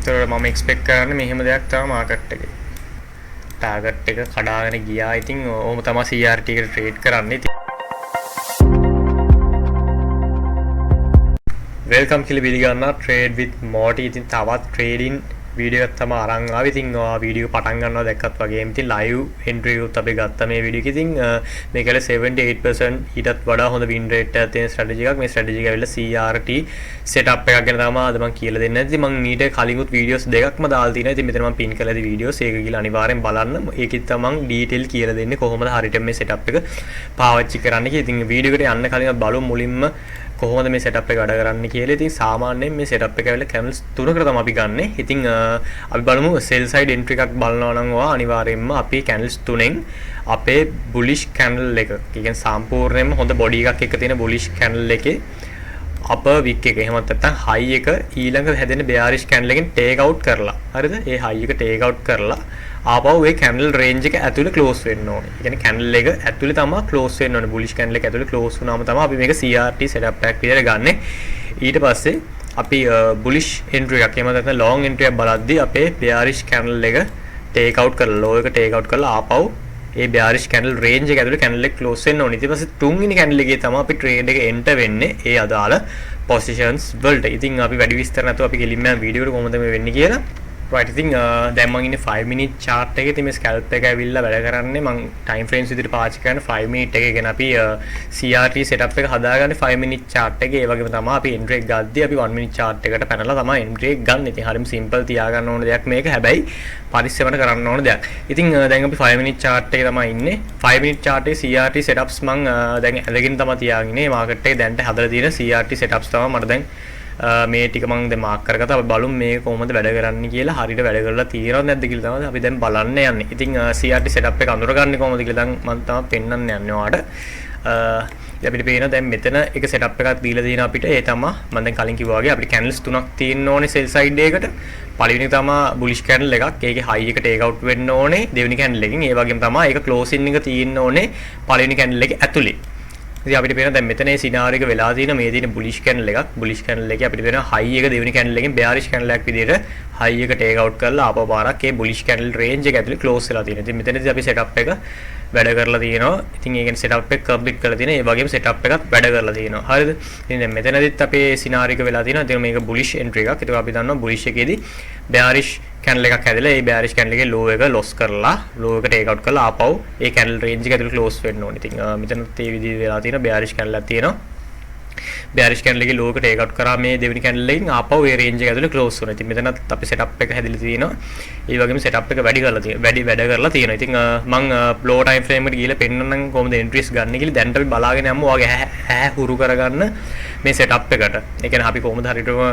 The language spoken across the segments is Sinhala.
ඒතකොට මම එක්ස්පෙක්ට් කරන්නේ මෙහෙම දෙයක් තමයි මාකට් එකේ. ටාගට් එක කඩාගෙන ගියා. ඉතින් ඕම තමයි CRT එකට ට්‍රේඩ් කරන්නේ. වෙල්කම් කියලා පිළිගන්නවා ට්‍රේඩ් විත් මෝටි. ඉතින් තවත් ට්‍රේඩින් වීඩියෝ එකක් තමයි අරන් ආවේ. ඉතින් ඔයා වීඩියෝ පටන් ගන්නවා දැක්කත් වගේම ඉතින් ලයිව් එන්ට්‍රි එකත් අපි ගත්තා මේ වීඩියෝ එකේ. ඉතින් මේකල 78% ඊටත් වඩා හොඳ වින් රේට් එකක් තියෙන ස්ට්‍රැටජි එකක්. මේ ස්ට්‍රැටජි එක ඇවිල්ලා CRT සෙටප් එකක් ගැන තමයි අද මම කියලා දෙන්නේ. ඉතින් මම මීට කලින්ුත් වීඩියෝස් දෙකක්ම දාලා තිනවා. ඉතින් මෙතන මම පින් කරලා දී වීඩියෝස් ඒක ගිහලා අනිවාර්යෙන් බලන්න. ඒකෙත් තමයි මම ඩීටේල් කියලා දෙන්නේ කොහොමද හරියට මේ සෙටප් එක පාවිච්චි කරන්න කියලා. ඉතින් වීඩියෝ එකට යන්න කලින් බලමු මුලින්ම කොහොමද මේ සෙටප් එක වැඩ කරන්නේ කියලා. ඉතින් සාමාන්‍යයෙන් මේ සෙටප් එක ඇවිල්ලා කැන්ඩල්ස් තුනකට තමයි අපි ගන්නෙ. ඉතින් අපි බලමු සෙල් සයිඩ් එන්ට්‍රි එකක් බලනවා නම් ඔයා අනිවාර්යයෙන්ම අපි කැන්ඩල්ස් තුනෙන් අපේ බුලිෂ් කැන්ඩල් එක, කියන්නේ සම්පූර්ණයෙන්ම හොඳ බොඩි එකක් එක තියෙන බුලිෂ් කැන්ඩල් එකේ අපර් වික් එක එහෙමත් නැත්නම් හයි එක ඊළඟ හැදෙන bearish candle එකෙන් ටේක් අවුට් කරලා හරිද? ඒ හයි එක ටේක් අවුට් කරලා ආපහු ඒ candle range එක ඇතුලේ close වෙන්න ඕනේ. ඒ කියන්නේ candle එක ඇතුලේ තමයි close වෙන්න ඕනේ. bullish candle එක ඇතුලේ close වුණාම තමයි අපි මේක CRT setup එකක් විදිහට ගන්නෙ. ඊට පස්සේ අපි bullish entry එකක් එහෙම නැත්නම් long entry එකක් බලද්දී අපේ bearish candle එක ටේක් අවුට් කරලා low එක ටේක් අවුට් කරලා ආපහු ඒ bearish candle range එක ඇතුලේ candle එක close වෙන්න ඕනේ. ඊට පස්සේ තුන්වෙනි candle එකේ තමයි අපි trade එක enter වෙන්නේ ඒ අදාළ positions වලට. ඉතින් අපි වැඩි විස්තර නැතුව අපි කෙලින්ම වීඩියෝ එකට කොහොමද මේ වෙන්නේ කියලා. right ඉතින් දැන් මම ඉන්නේ 5 minute chart එකේ. ඉතින් මේ scalp එක ඇවිල්ලා වැඩ කරන්නේ මම time frames විදිහට පාවිච්චි කරන්නේ 5 minute එකේ. කියන අපි CRT setup එක හදාගන්නේ 5 minute chart එකේ. ඒ වගේම තමයි අපි entry එක ගද්දී අපි 1 minute chart එකට පැනලා තමයි entry එක ගන්න. ඉතින් හරිම simple තියාගන්න ඕන දෙයක් මේක. හැබැයි පරිස්සමට කරන්න ඕන දෙයක්. ඉතින් දැන් අපි 5 minute chart එකේ තමයි ඉන්නේ. 5 minute chart එකේ CRT setups මම දැන් ඇඳගෙන තමයි තියාගෙන ඉන්නේ. මාකට් එකේ දැන්ට හදලා තියෙන CRT setups තමයි මට දැන් මේ ටික මම දැන් මාක් කරගත්තා. අපි බලමු මේක කොහොමද වැඩ කරන්නේ කියලා. හරියට වැඩ කරලා තියෙනවද නැද්ද කියලා තමයි අපි දැන් බලන්න යන්නේ. ඉතින් CRT setup එක අඳුරගන්නේ කොහොමද කියලා දැන් මම තමයි පෙන්වන්න යන්නේ ඔයාලට. අපිට පේනවා දැන් මෙතන එක setup එකක් දීලා තියෙනවා අපිට. ඒ තමයි මම දැන් කලින් කිව්වා වගේ අපිට candles තුනක් තියෙන්න ඕනේ sell side එකකට. පළවෙනි එක තමයි bullish candle එකක්. ඒකේ high එක take out වෙන්න ඕනේ දෙවෙනි candle එකකින්. ඒ වගේම තමයි ඒක closing එක තියෙන්න ඕනේ පළවෙනි candle එකේ ඇතුලේ. ඉතින් අපිට පේනවා දැන් මෙතන මේ සිනාරියෝ එක වෙලා තියෙන මේ තියෙන bullish candle එකක්. bullish candle එකේ අපිට පේනවා high එක දෙවෙනි candle එකෙන් bearish candle එකක් විදිහට high එක take out කරලා ආපහු පාරක් ඒ bullish candle range එක ඇතුලේ close වෙලා තියෙනවා. ඉතින් මෙතනදී අපි setup එක වැඩ කරලා තියෙනවා. ඉතින් ඒ කියන්නේ setup එක complete කරලා තියෙනවා. ඒ වගේම setup එකත් වැඩ කරලා තියෙනවා. හරිද? ඉතින් දැන් මෙතනදිත් අපේ සිනාරියෝ එක වෙලා තියෙනවා. ඉතින් මේක bullish entry එකක්. ඒක අපි දන්නවා bullish එකේදී bearish candle එකක් හැදලා ඒ bearish candle එකේ low එක loss කරලා low එක take out කරලා ආපහු ඒ candle range එක ඇතුලේ close වෙන්න ඕනේ. ඉතින් මෙතනත් ඒ විදිහට වෙලා තියෙනවා. bearish candle එකක් තියෙනවා. bearish candle එකේ low එක take out කරා මේ දෙවෙනි candle එකෙන් ආපහු ඒ range එක ඇතුලේ close වුණා. ඉතින් මෙතනත් අපි setup එක හැදලා තියෙනවා. ඒ වගේම setup එක වැඩි කරලා තියෙනවා. වැඩ කරලා තියෙනවා. ඉතින් මම low time frame එකට ගිහලා පෙන්නන්නම් කොහොමද entries ගන්න කියලා. දැන්ට අපි බලාගෙන යමු. ඔයගේ ඈ හුරු කරගන්න මේ setup එකට. ඒ කියන්නේ අපි කොහොමද හරියටම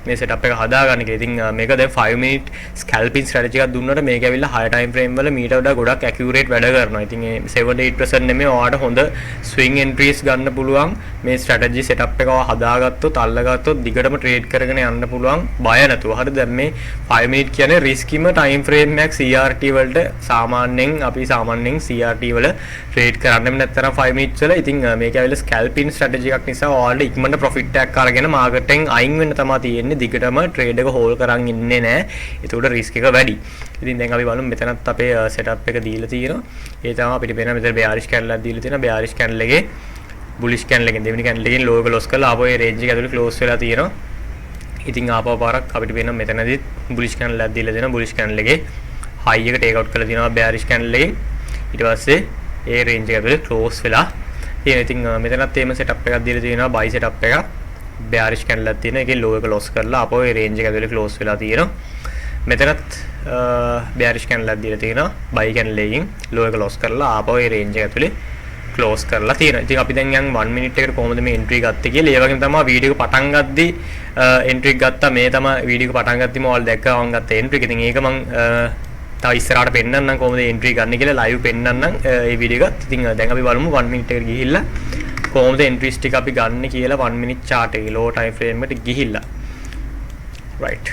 මේ setup එක හදාගන්නේ කියලා. ඉතින් මේක දැන් 5 minute scalping strategy එකක් දුන්නාට මේක ඇවිල්ලා high time frame වල මීට වඩා ගොඩක් accurate වැඩ කරනවා. ඉතින් ඒ 78% නෙමෙයි ඔයාලට හොඳ swing entries ගන්න පුළුවන්. මේ strategy setup එක හදාගත්තොත් අල්ලගත්තොත් දිගටම trade කරගෙන යන්න පුළුවන් බය නැතුව. හරිද? දැන් මේ 5 minute කියන්නේ riskiම time frame එකක් CRT වලට. සාමාන්‍යයෙන් අපි CRT වල trade කරන්නෙම නැත්නම් 5 minutes වල. ඉතින් මේක ඇවිල්ලා scalping strategy එකක් නිසා ඔයාලට ඉක්මනට profit එකක් අරගෙන market එකෙන් අයින් වෙන්න තමයි තියෙන්නේ. දිගටම trade එක hold කරන් ඉන්නේ නැහැ. ඒකට risk එක වැඩි. ඉතින් දැන් අපි බලමු මෙතනත් අපේ setup එක දීලා තියෙනවා. ඒ තමයි අපිට පේනවා මෙතන bearish candle එකක් දීලා තියෙනවා. bearish candle එකේ bullish candle එකෙන් දෙවෙනි candle එකෙන් low එක loss කරලා ආපහු ඒ range එක ඇතුලේ close වෙලා තියෙනවා. ඉතින් ආපහු පාරක් අපිට පේනවා මෙතනදිත් bullish candle එකක් දීලා දෙනවා. bullish candle එකේ high එක take out කරලා තියෙනවා bearish candle එකෙන්. ඊට පස්සේ ඒ range එක ඇතුලේ close වෙලා තියෙනවා. ඉතින් මෙතනත් එහෙම setup එකක් දීලා තියෙනවා. buy setup එකක්. bearish candle එකක් තියෙනවා. ඒකේ low එක loss කරලා ආපහු ඒ range එක ඇතුලේ close වෙලා තියෙනවා. මෙතනත් bearish candle එකක් දීලා තියෙනවා. buy candle එකකින් low එක loss කරලා ආපහු ඒ range එක ඇතුලේ close කරලා තියෙනවා. ඉතින් අපි දැන් යන් 1 minute එකට කොහොමද මේ entry ගත්තේ කියලා. ඒ වගේම තමයි වීඩියෝ එක පටන් ගද්දී entry එක ගත්තා. මේ තමයි වීඩියෝ එක පටන් ගද්දිම ඔයාලා දැක්කා මම ගත්ත entry එක. ඉතින් ඒක මම තව ඉස්සරහට පෙන්නන්නම් කොහොමද entry ගන්න කියලා live පෙන්නන්නම් ඒ වීඩියෝ එකත්. ඉතින් දැන් අපි බලමු 1 minute එකට ගිහිල්ලා කොහොමද entries ටික අපි ගන්න කියලා 1 minute chart එකේ low time frame එකට ගිහිල්ලා. right.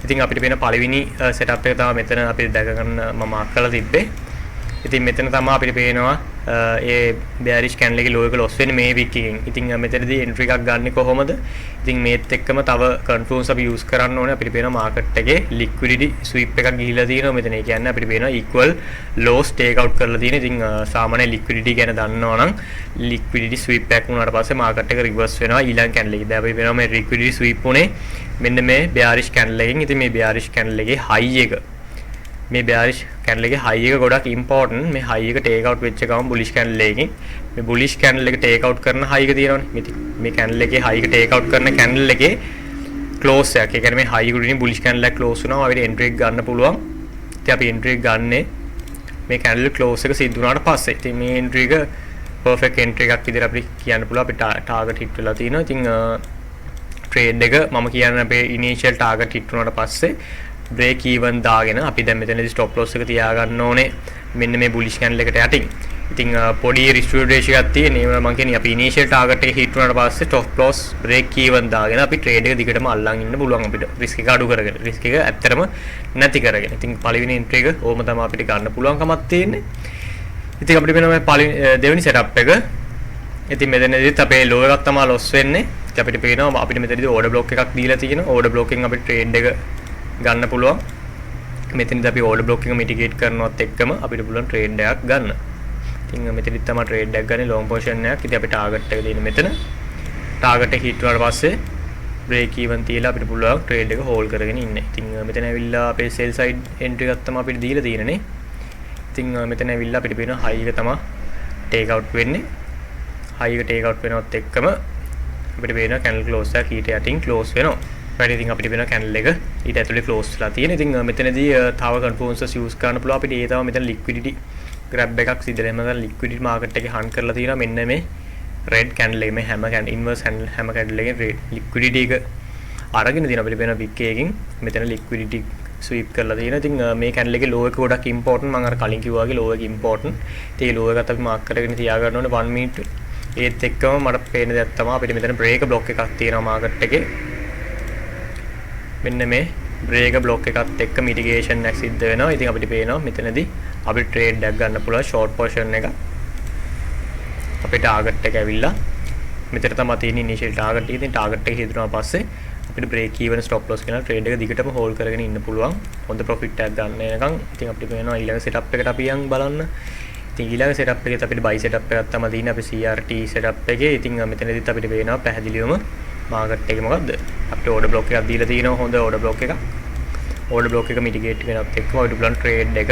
ඉතින් අපිට වෙන පළවෙනි setup එක තමයි මෙතන අපි දැක ගන්න මම මාක් කරලා තිබ්බේ. ඉතින් මෙතන තමයි අපිට පේනවා ඒ bearish candle එකේ low එක loss වෙන්නේ මේ wick එකෙන්. ඉතින් මෙතනදී entry එකක් ගන්න කොහොමද? ඉතින් මේත් එක්කම තව confluence අපි use කරන්න ඕනේ. අපිට පේනවා market එකේ liquidity sweep එකක් ගිහිලා තියෙනවා මෙතන. ඒ කියන්නේ අපිට පේනවා equal lows take out කරලා තියෙන. ඉතින් සාමාන්‍ය liquidity ගැන දන්නවා නම් liquidity sweep එකක් වුණාට පස්සේ market එක reverse වෙනවා ඊළඟ candle එකේ. දැන් අපි වෙනවා මේ liquidity sweep උනේ මෙන්න මේ bearish candle එකෙන්. ඉතින් මේ bearish candle එකේ high එක මේ bearish candle එකේ high එක ගොඩක් important. මේ high එක take out වෙච්ච ගමන් bullish candle එකකින් මේ bullish candle එක take out කරන high එක තියෙනවනේ. මේ candle එකේ high එක take out කරන candle එකේ close එකක්. ඒ කියන්නේ මේ high එකට ඉන්නේ bullish candle එක close වුණාම අපිට entry එක ගන්න පුළුවන්. ඉතින් අපි entry එක ගන්නේ මේ candle close එක සිද්ධ වුණාට පස්සේ. ඉතින් මේ entry එක perfect entry එකක් විදිහට අපිට කියන්න පුළුවන්. අපිට target hit වෙලා තියෙනවා. ඉතින් trade එක මම කියන්නේ අපේ initial target hit වුණාට පස්සේ break even දාගෙන අපි දැන් මෙතනදී stop loss එක තියාගන්න ඕනේ මෙන්න මේ bullish candle එකට යටින්. ඉතින් පොඩි risk reward ratio එකක් තියෙන. ඒ මම කියන්නේ අපි initial target එක hit වුණාට පස්සේ stop loss break even දාගෙන අපි trade එක දිගටම අල්ලන් ඉන්න පුළුවන් අපිට. risk එක අඩු කරගෙන. risk එක ඇත්තටම නැති කරගෙන. ඉතින් පළවෙනි entry එක ඕම තමයි අපිට ගන්න පුළුවන්කමක් තියෙන්නේ. ඉතින් අපිට වෙන මේ දෙවෙනි setup එක. ඉතින් මෙතනදිත් අපේ low එකක් තමයි loss වෙන්නේ. ඉතින් අපිට පේනවා අපිට මෙතනදී order block එකක් දීලා තියෙනවා. order block එකෙන් අපිට trade එක ගන්න පුළුවන්. මෙතනදී අපි order block එක mitigate කරනවත් එක්කම අපිට පුළුවන් trade එකක් ගන්න. ඉතින් මෙතනදී තමයි trade එකක් ගන්න long position එකක්. ඉතින් අපි target එක දෙන්නේ මෙතන. target එක hit වුණාට පස්සේ break even තියලා අපිට පුළුවන් trade එක hold කරගෙන ඉන්න. ඉතින් මෙතන ඇවිල්ලා අපේ sell side entry එකක් තමයි අපිට දීලා තියෙන්නේ. ඉතින් මෙතන ඇවිල්ලා අපිට පේනවා high එක තමයි take out වෙන්නේ. high එක take out වෙනවත් එක්කම අපිට පේනවා candle close එක ඊට යටින් close වෙනවා. right ඉතින් අපිට වෙන candle එක ඊට ඇතුලේ close වෙලා තියෙන. ඉතින් මෙතනදී තව confluences use කරන්න පුළුවන් අපිට. ඒ තමයි මෙතන liquidity grab එකක් සිද්ධ වෙනවා. මම liquidity market එකේ hunt කරලා තියෙනවා. මෙන්න මේ red candle එක මේ හැම candle inverse හැම candle එකේ liquidity එක අරගෙන තියෙනවා. අපිට වෙන wick එකකින් මෙතන liquidity sweep කරලා තියෙනවා. ඉතින් මේ candle එකේ low එක ගොඩක් important. මම අර කලින් කිව්වා වගේ low එක important. ඉතින් ඒ low එකත් අපි mark කරගෙන තියාගන්න ඕනේ 1 minute. ඒත් එක්කම මට පේන දෙයක් තමයි අපිට මෙතන break block එකක් තියෙනවා market එකේ. මෙන්න මේ break block එකත් එක්ක mitigation එක සිද්ධ වෙනවා. ඉතින් අපිට පේනවා මෙතනදී අපිට trade එකක් ගන්න පුළුවන් short position එක. අපේ target එක ඇවිල්ලා මෙතන තමයි තියෙන initial target එක. ඉතින් target එක හිතුනාට පස්සේ අපිට break even stop loss කියන trade එක දිගටම hold කරගෙන ඉන්න පුළුවන්. හොඳ profit එකක් ගන්න එනකන්. ඉතින් අපිට පේනවා ඊළඟ setup එකට අපි යන් බලන්න. ඉතින් ඊළඟ setup එකේත් අපිට buy setup එකක් තමයි තියෙන්නේ අපි CRT setup එකේ. ඉතින් මෙතනදිත් අපිට පේනවා පැහැදිලිවම market එක මොකද්ද? අපිට order block එකක් දීලා තියෙනවා හොඳ order block එකක්. order block එක mitigate වෙනත් එක්කම අපිට පුළුවන් trade එක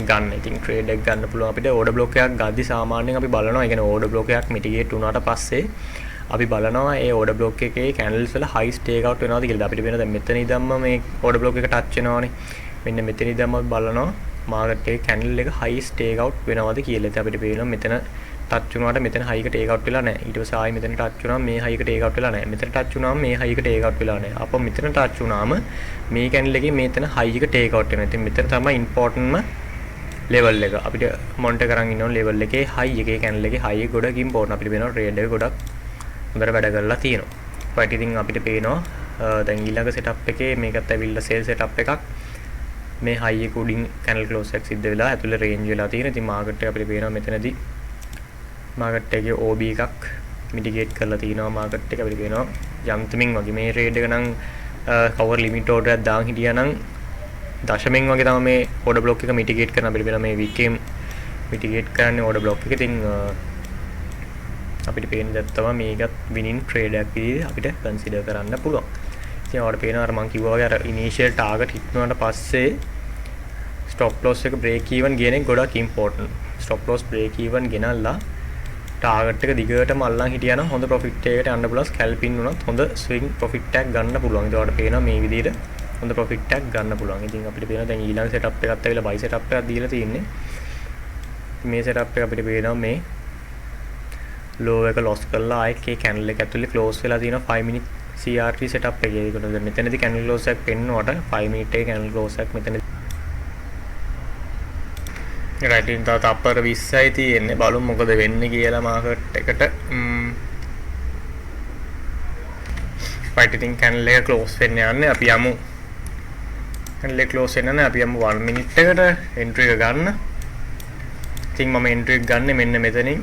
ගන්න. ඉතින් trade එක ගන්න පුළුවන් අපිට order block එකක් ගද්දි සාමාන්‍යයෙන් අපි බලනවා. ඒ කියන්නේ order block එකක් mitigate වුණාට පස්සේ අපි බලනවා ඒ order block එකේ candles වල high take out වෙනවද කියලා. අපිට වෙන දැන් මෙතන ඉඳන්ම මේ order block එක touch වෙනවානේ. මෙන්න මෙතන ඉඳන්ම අපි බලනවා market එකේ candle එක high take out වෙනවද කියලා. ඉතින් අපිට පේනවා මෙතන touch වුණාට මෙතන high එක take out වෙලා නැහැ. ඊට පස්සේ ආයෙ මෙතන touch වුණාම මේ high එක take out වෙලා නැහැ. මෙතන touch වුණාම මේ high එක take out වෙලා නැහැ. අපෝ මෙතන touch වුණාම මේ candle එකේ මෙතන high එක take out වෙනවා. ඉතින් මෙතන තමයි importantම level එක. අපිට monitor කරන් ඉන්න ඕන level එකේ high එකේ candle එකේ high එක ගොඩක් important. අපිට වෙනවා trade එක ගොඩක් හොඳට වැඩ කරලා තියෙනවා. right ඉතින් අපිට පේනවා දැන් ඊළඟ setup එකේ මේකත් ඇවිල්ලා sell setup එකක්. මේ high එක උඩින් candle close එක සිද්ධ වෙලා ඇතුළේ range වෙලා තියෙන. ඉතින් market එක අපිට පේනවා මෙතනදී market එකේ OB එකක් mitigate කරලා තිනවා. market එක අපිට පේනවා යන්තමින් වගේ මේ trade එක නම් cover limit order එකක් දාන් හිටියා නම් දශමෙන් වගේ තමයි මේ order block එක mitigate කරන. අපිට පේනවා මේ week එකේ mitigate කරන්නේ order block එක. ඉතින් අපිට පේන දේ තමයි මේකත් winning trade එකක් විදිහට අපිට consider කරන්න පුළුවන්. ඉතින් ඔයාලට පේනවා අර මම කිව්වා වගේ අර initial target hit වුණාට පස්සේ stop loss එක break even කියන එක ගොඩක් important. stop loss break even ගෙනල්ලා target එක දිගටම අල්ලන් හිටියා නම් හොඳ profit එකකට යන්න පුළුවන්. scalping වුණත් හොඳ swing profit එකක් ගන්න පුළුවන්. ඉතින් ඔයාලට පේනවා මේ විදිහට හොඳ profit එකක් ගන්න පුළුවන්. ඉතින් අපිට පේනවා දැන් ඊළඟ setup එකත් ඇවිල්ලා buy setup එකක් දීලා තියෙන්නේ. මේ setup එක අපිට පේනවා මේ low එක loss කරලා ආයෙත් candle එක ඇතුලේ close වෙලා තියෙනවා 5 minute CRT setup එකේ. ඒකට දැන් මෙතනදී candle close එකක් පෙන්නනකොට 5 minute එකේ candle close එකක් මෙතන right ඉතින් තව තප්පර 20යි තියෙන්නේ. බලමු මොකද වෙන්නේ කියලා market එකට. right ඉතින් candle එක close වෙන්න යන්නේ. අපි යමු candle එක close වෙන්න අපි යමු 1 minute එකට entry එක ගන්න. ඉතින් මම එන්ට්‍රි එක ගන්න මෙන්න මෙතනින්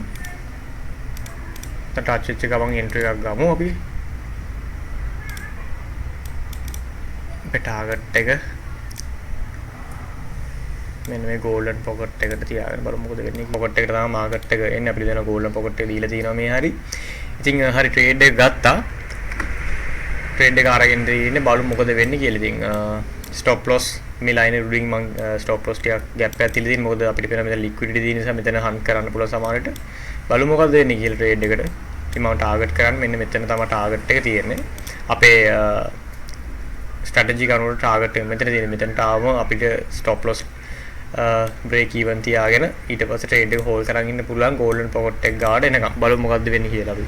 ටච් වෙච්ච ගමන් එන්ට්‍රි එකක් ගමු අපි අපේ ටාගට් එක මෙන්න මේ golden pocket එකට තියාගෙන බලමු මොකද වෙන්නේ pocket එකට තමයි මාකට් එක එන්නේ අපිට දෙන golden pocket එක දීලා තිනවා මේ හරි ඉතින් හරි ට්‍රේඩ් එක ගත්තා ට්‍රේඩ් එක අරගෙන ඉන්නේ බලමු මොකද වෙන්නේ කියලා ඉතින් stop loss මේ line එක උඩින් මම stop loss ටිකක් gap එකක් තියලා තියෙනවා මොකද අපිට පේන මෙතන liquidity තියෙන නිසා මෙතන hunt කරන්න පුළුවන් සමහරට බලමු මොකද වෙන්නේ කියලා ට්‍රේඩ් එකට ඉතින් මම target කරන්නේ මෙන්න මෙතන තමයි target එක තියෙන්නේ අපේ strategy කනුවල target එක මෙතන තියෙන මෙතනට ආවම අපිට stop loss break even තියාගෙන ඊට පස්සේ trade එක hold කරන් ඉන්න පුළුවන් golden pocket එක ගාඩ එනකම් බලමු මොකද්ද වෙන්නේ කියලා අපි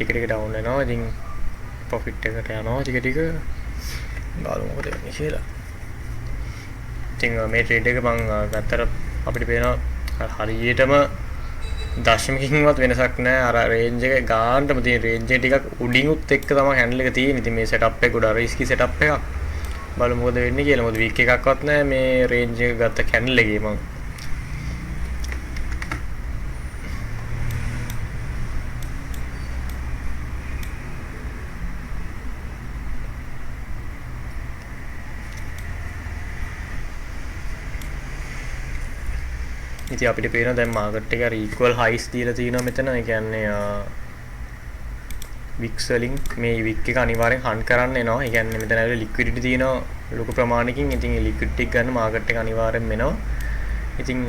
ටික ටික ඩවුන් වෙනවා ඉතින් ප්‍රොෆිට් එකට යනවා ටික ටික බලමු මොකද වෙන්නේ කියලා ඉතින් මේ ට්‍රේඩ් එක මම ගත්තට අපිට පේනවා හරියටම දශමිකකින්වත් වෙනසක් නැහැ අර රේන්ජ් එක ගානටම තියෙන රේන්ජ් එක ටිකක් උඩින්ුත් එක්ක තමයි හැන්ඩල් එක තියෙන්නේ ඉතින් මේ සෙටප් එක ගොඩක් රිස්කි සෙටප් එකක් බලමු මොකද වෙන්නේ කියලා මොකද වීක් එකක්වත් නැහැ මේ රේන්ජ් එක ගත්ත කැන්ඩල් එකේ මම ඉතින් අපිට පේනවා දැන් මාකට් එක equal highs දීලා තිනවා මෙතන. ඒ කියන්නේ වික්ස් වලින් මේ වික් එක අනිවාර්යෙන් hunt කරන්න එනවා. ඒ කියන්නේ මෙතන ඇවිල්ලා liquidity තියෙනවා ලොකු ප්‍රමාණයකින්. ඉතින් ඒ liquidity එක ගන්න මාකට් එක අනිවාර්යෙන් එනවා. ඉතින්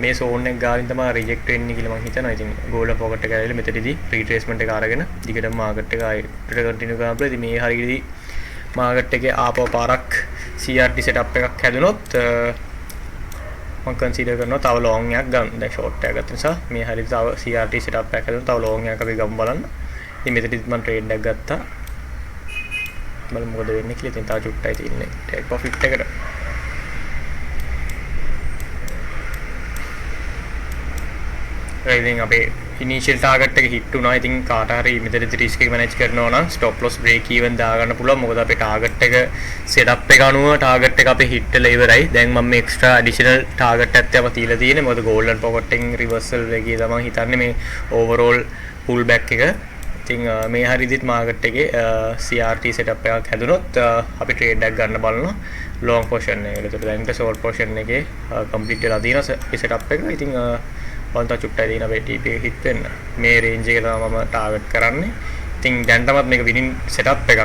මේ zone එක ගාවින් තමයි reject වෙන්නේ කියලා මම හිතනවා. ඉතින් gold pocket එක ඇවිල්ලා මෙතනදී retracement එක අරගෙන දිගටම මාකට් එක ආයෙත් continue කරන්න පුළුවන්. ඉතින් මේ හරියටදී මාකට් එකේ ආපහු පාරක් CRT setup එකක් හැදුනොත් මම කන්සිඩර් කරනවා තව ලොං එකක් ගන්න. දැන් ෂෝට් එකක් ගත්ත නිසා මේ හරියට තව CRT setup එකක් හැදුණා. තව ලොං එකක් අපි ගමු බලන්න. ඉතින් මෙතනදිත් මම ට්‍රේඩ් එකක් ගත්තා. බලමු මොකද වෙන්නේ කියලා. ඉතින් තව චුට්ටයි තියෙන්නේ. ටේක් ප්‍රොෆිට් එකට. ඉතින් අපේ ඉනිෂියල් ටාගට් එක හිට් වුණා. ඉතින් කාට හරි මෙතනදී රිස්ක් එක මැනේජ් කරනවා නම් ස්ටොප් ලොස් බ්‍රේක් ඊවන් දාගන්න පුළුවන්. මොකද අපේ ටාගට් එක සෙටප් එක අනුව ටාගට් එක අපේ හිට් වෙලා ඉවරයි. දැන් මම මේ එක්ස්ට්‍රා ඇඩිෂනල් ටාගට් එකක් තමයි තියලා තියෙන්නේ. මොකද ගෝල්ඩන් පොකට් එකෙන් රිවර්සල් එකේ තමයි හිතන්නේ මේ ඕවරෝල් පුල් බෑක් එක. ඉතින් මේ හරියදිත් මාකට් එකේ CRT setup එකක් හැදුනොත් අපි ට්‍රේඩ් එකක් ගන්න බලනවා long portion එක. ඒකට දැන් short portion එකේ complete වෙලා තියෙනවා මේ setup එක. ඉතින් වන්ත චුට්ටයි දින අපේ TP එක හිට වෙන්න. මේ රේන්ජ් එක තමයි මම ටාගට් කරන්නේ. ඉතින් දැන් තමත් මේක විනින් setup එකක්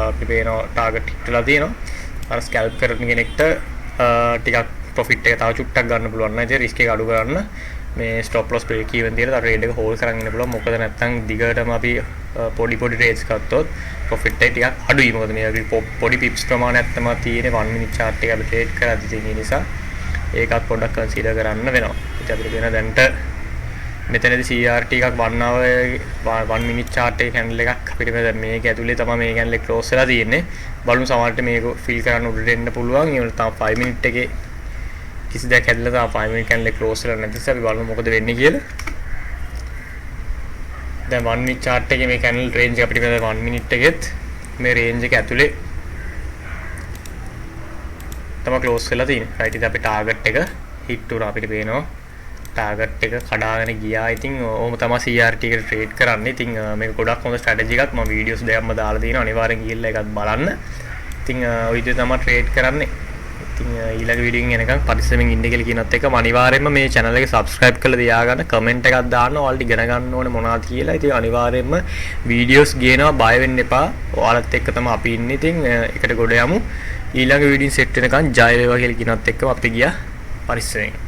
අපි පේනවා ටාගට් හිටලා තියෙනවා. අර ස්කැල්ප් කරන කෙනෙක්ට ටිකක් ප්‍රොෆිට් එක තව චුට්ටක් ගන්න පුළුවන් නම් ඉතින් රිස්ක් එක අඩු කරන්න මේ ස්ටොප් ලොස් බ්‍රේක් ඊවන් තියලා ට්‍රේඩ් එක හෝල්ඩ් කරන් ඉන්න පුළුවන්. මොකද නැත්තම් දිගටම අපි පොඩි ට්‍රේඩ්ස් ගත්තොත් ප්‍රොෆිට් එක ටිකක් අඩුයි. මොකද මේ පොඩි පිප්ස් ප්‍රමාණයක් තමයි තියෙන්නේ 1 minute chart එක අපි ට්‍රේඩ් කරද්දී තියෙන නිසා ඒකත් පොඩ්ඩක් කන්සිඩර් කරන්න වෙනවා. ඉතින් අපිට වෙන දැන්ට මෙතනදී CRT එකක් 1 minute chart එක කැන්ඩල් එකක් අපිට මේක ඇතුලේ තමයි මේ කැන්ඩල් එක ක්ලෝස් වෙලා තියෙන්නේ. බලමු සමහරට මේක ෆිල් කරන්න උඩට එන්න පුළුවන්. ඒ වල තමයි 5 minute එකේ කිසි දෙයක් ඇදලා තමයි 5 minute කැන්ඩල් එක ක්ලෝස් වෙලා නැති නිසා අපි බලමු මොකද වෙන්නේ කියලා. දැන් 1 minute chart එකේ මේ කැන්ඩල් රේන්ජ් එක අපිට 1 minute එකෙත් මේ රේන්ජ් එක ඇතුලේ තමයි ක්ලෝස් වෙලා තියෙන්නේ. රයිට් ඉතින් අපි ටාගට් එක හිට් උනා අපිට පේනවා. ටාගට් එක කඩාගෙන ගියා. ඉතින් ඕම තමයි CRT එකට ට්‍රේඩ් කරන්නේ. ඉතින් මේක ගොඩක් හොඳ ස්ට්‍රැටජි එකක්. මම වීඩියෝස් දෙකක්ම දාලා තියෙනවා. අනිවාර්යෙන් ගිහිල්ලා ඒකත් බලන්න. ඉතින් ඔය විදිහට තමයි ට්‍රේඩ් කරන්නේ. ඉතින් ඊළඟ වීඩියෝ එකෙන් නිකන් පරිස්සමෙන් ඉන්න කියලා කියනත් එක්කම අනිවාර්යෙන්ම මේ channel එක subscribe කරලා තියාගන්න, comment එකක් දාන්න, ඔයාලට ඉගෙන ගන්න ඕනේ මොනවද කියලා. ඉතින් අනිවාර්යෙන්ම වීඩියෝස් ගේනවා, බය වෙන්න එපා. ඔයාලත් එක්ක තමයි අපි ඉන්නේ. ඉතින් එකට ගොඩ යමු. ඊළඟ වීඩියෝින් සෙට් වෙනකන් ජය වේවා කියලා කියනත් එක්කම අපි ගියා පරිස්සමෙන්.